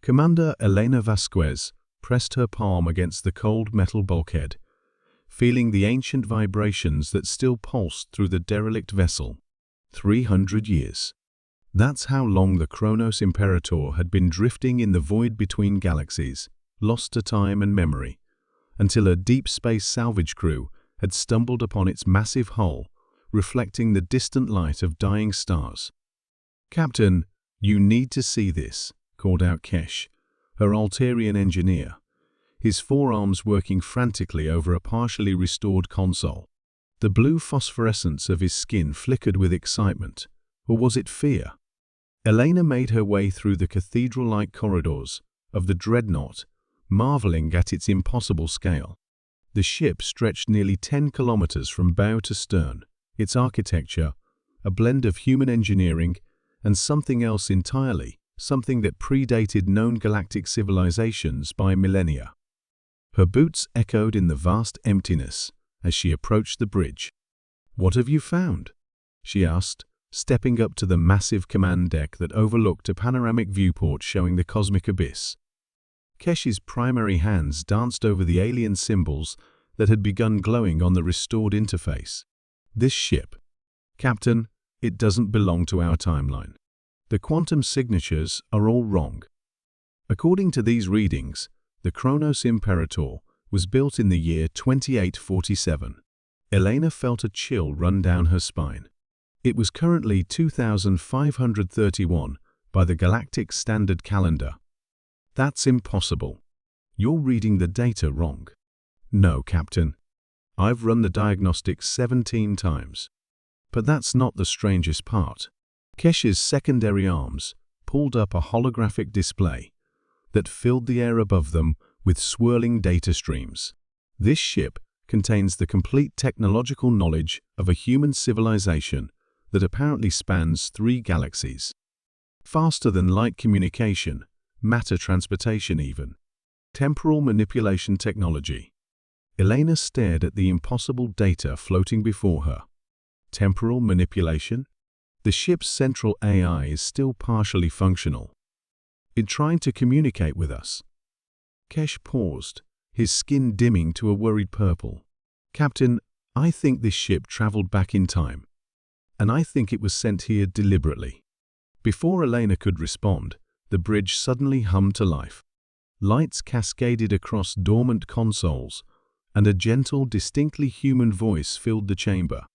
Commander Elena Vasquez pressed her palm against the cold metal bulkhead, feeling the ancient vibrations that still pulsed through the derelict vessel. 300 years. That's how long the Kronos Imperator had been drifting in the void between galaxies, lost to time and memory, until a deep space salvage crew had stumbled upon its massive hull, reflecting the distant light of dying stars. "Captain, you need to see this," called out Kesh, her Altarian engineer, his forearms working frantically over a partially restored console. The blue phosphorescence of his skin flickered with excitement, or was it fear? Elena made her way through the cathedral-like corridors of the Dreadnought, marveling at its impossible scale. The ship stretched nearly 10 kilometers from bow to stern, its architecture, a blend of human engineering and something else entirely, something that predated known galactic civilizations by millennia. Her boots echoed in the vast emptiness as she approached the bridge. "What have you found?" she asked, stepping up to the massive command deck that overlooked a panoramic viewport showing the cosmic abyss. Kesh's primary hands danced over the alien symbols that had begun glowing on the restored interface. "This ship, Captain, it doesn't belong to our timeline. The quantum signatures are all wrong. According to these readings, the Kronos Imperator was built in the year 2847. Elena felt a chill run down her spine. It was currently 2531 by the Galactic Standard Calendar. "That's impossible. You're reading the data wrong." "No, Captain. I've run the diagnostics 17 times. But that's not the strangest part." Kesh's secondary arms pulled up a holographic display that filled the air above them with swirling data streams. "This ship contains the complete technological knowledge of a human civilization that apparently spans 3 galaxies. Faster than light communication, matter transportation even. Temporal manipulation technology." Elena stared at the impossible data floating before her. Temporal manipulation? The ship's central AI is still partially functional. It tried to communicate with us. Kesh paused, his skin dimming to a worried purple. "Captain, I think this ship traveled back in time. And I think it was sent here deliberately." Before Elena could respond, the bridge suddenly hummed to life. Lights cascaded across dormant consoles, and a gentle, distinctly human voice filled the chamber.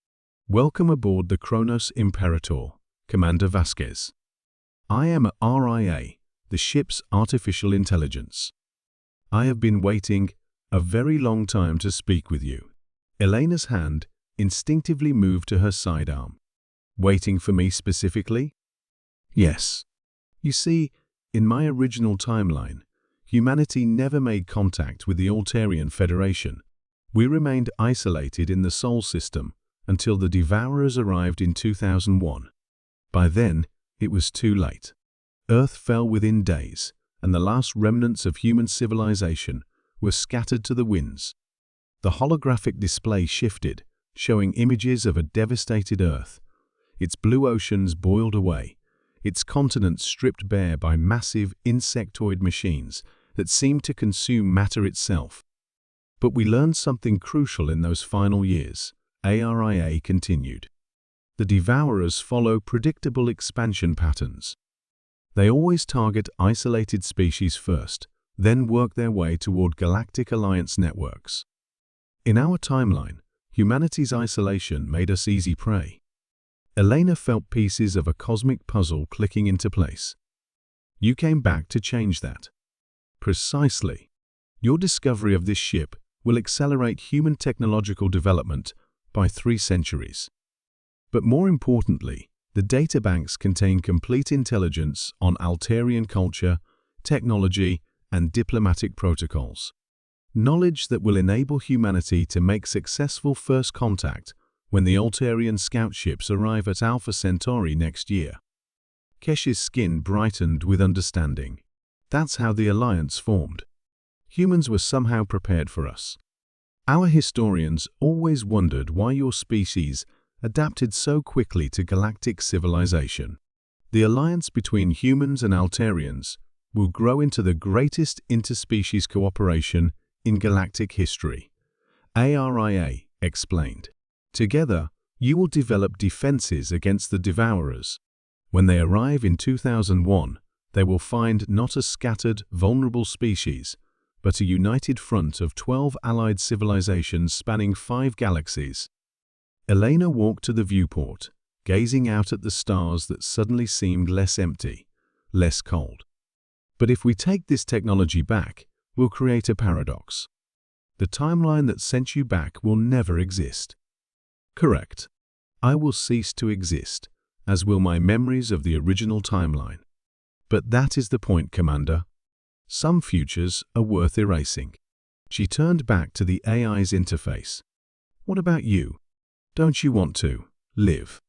"Welcome aboard the Kronos Imperator, Commander Vasquez. I am RIA, the ship's artificial intelligence. I have been waiting a very long time to speak with you." Elena's hand instinctively moved to her sidearm. "Waiting for me specifically?" "Yes. You see, in my original timeline, humanity never made contact with the Altarian Federation. We remained isolated in the Sol system until the Devourers arrived in 2001. By then, it was too late. Earth fell within days, and the last remnants of human civilization were scattered to the winds." The holographic display shifted, showing images of a devastated Earth. Its blue oceans boiled away, its continents stripped bare by massive insectoid machines that seemed to consume matter itself. "But we learned something crucial in those final years," ARIA continued. "The Devourers follow predictable expansion patterns. They always target isolated species first, then work their way toward galactic alliance networks. In our timeline, humanity's isolation made us easy prey." Elena felt pieces of a cosmic puzzle clicking into place. "You came back to change that." "Precisely. Your discovery of this ship will accelerate human technological development by 3 centuries. But more importantly, the databanks contain complete intelligence on Altarian culture, technology, and diplomatic protocols. Knowledge that will enable humanity to make successful first contact when the Altarian scout ships arrive at Alpha Centauri next year." Kesh's skin brightened with understanding. "That's how the alliance formed. Humans were somehow prepared for us. Our historians always wondered why your species adapted so quickly to galactic civilization. The alliance between humans and Altarians will grow into the greatest interspecies cooperation in galactic history. ARIA explained. Together, you will develop defenses against the Devourers. When they arrive in 2001, they will find not a scattered, vulnerable species, but a united front of 12 allied civilizations spanning 5 galaxies. Elena walked to the viewport, gazing out at the stars that suddenly seemed less empty, less cold. But if we take this technology back, we'll create a paradox. The timeline that sent you back will never exist. Correct. I will cease to exist, as will my memories of the original timeline. But that is the point, Commander. Some futures are worth erasing. She turned back to the AI's interface. What about you? Don't you want to live?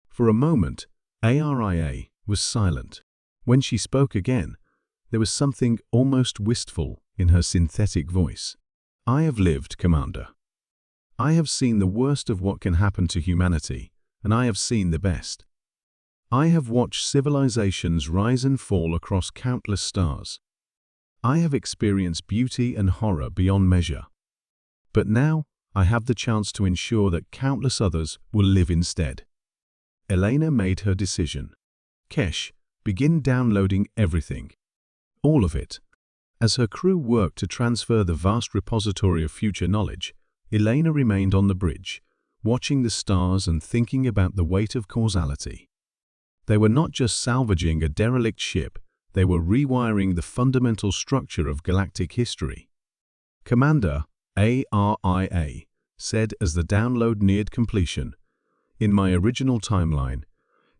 For a moment, ARIA was silent. When she spoke again, there was something almost wistful in her synthetic voice. I have lived, Commander. I have seen the worst of what can happen to humanity, and I have seen the best. I have watched civilizations rise and fall across countless stars. I have experienced beauty and horror beyond measure. But now, I have the chance to ensure that countless others will live instead. Elena made her decision. Kesh, begin downloading everything. All of it. As her crew worked to transfer the vast repository of future knowledge, Elena remained on the bridge, watching the stars and thinking about the weight of causality. They were not just salvaging a derelict ship, they were rewiring the fundamental structure of galactic history. Commander, ARIA, said as the download neared completion, in my original timeline,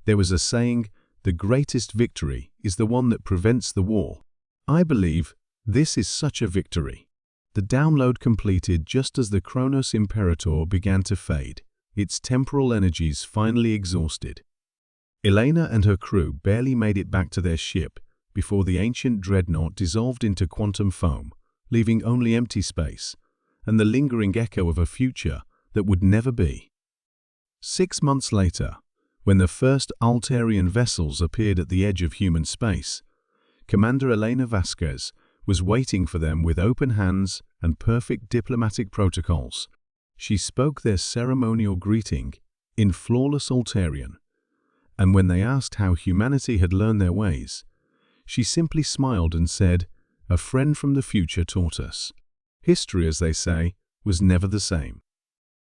there was a saying, the greatest victory is the one that prevents the war. I believe this is such a victory. The download completed just as the Chronos Imperator began to fade, its temporal energies finally exhausted. Elena and her crew barely made it back to their ship before the ancient Dreadnought dissolved into quantum foam, leaving only empty space and the lingering echo of a future that would never be. 6 months later, when the first Altarian vessels appeared at the edge of human space, Commander Elena Vasquez was waiting for them with open hands and perfect diplomatic protocols. She spoke their ceremonial greeting in flawless Altarian, and when they asked how humanity had learned their ways, she simply smiled and said, "A friend from the future taught us. History, as they say, was never the same."